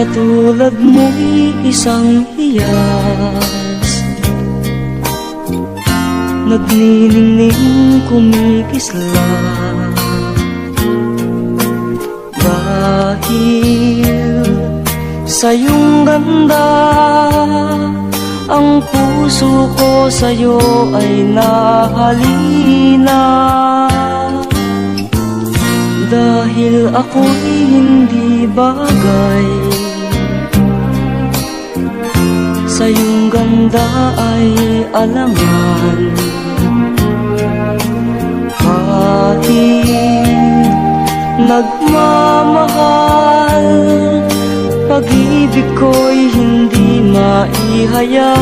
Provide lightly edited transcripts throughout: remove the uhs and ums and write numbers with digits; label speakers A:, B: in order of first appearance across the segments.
A: Katulad mo'y isang hiyas, nagniningning kumikisla. Dahil sa iyong ganda, ang puso ko sa'yo ay nahalina. Dahil ako'y hindi bagay, sa iyong ganda ay alangan. Kahit nagmamahal, pag-ibig ko'y hindi maihayag.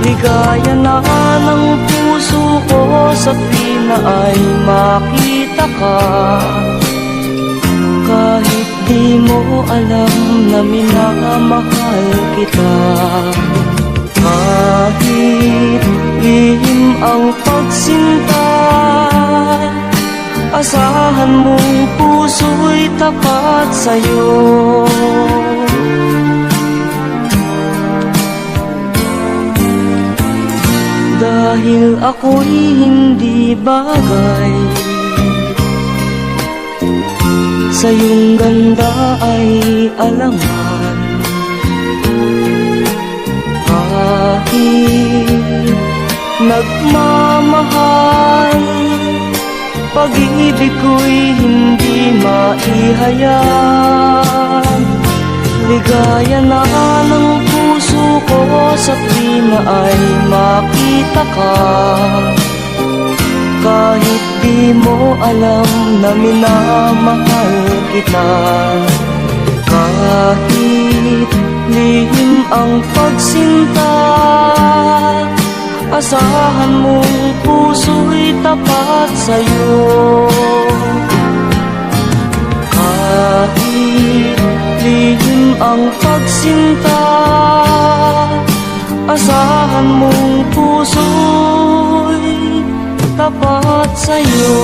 A: Ligaya na ng puso ko sa tuwina ay makita ka. Kahit di mo alam na minamahal kita. Kahit lihim ang pagsinta, asahan mong puso'y tapat sa'yo. Dahil ako'y hindi bagay, sa iyong ganda ay alangan. Kahit nagmamahal, pag-ibig ko'y hindi maihayag. Ligaya na ng puso ko sa tuwina ay makita ka. Kahit di mo alam na minamahal kita. Kahit lihim ang pagsinta, asahan mong puso'y tapat sa'yo. Kahit lihim ang pagsinta, asahan mong puso'y tapat sa'yo.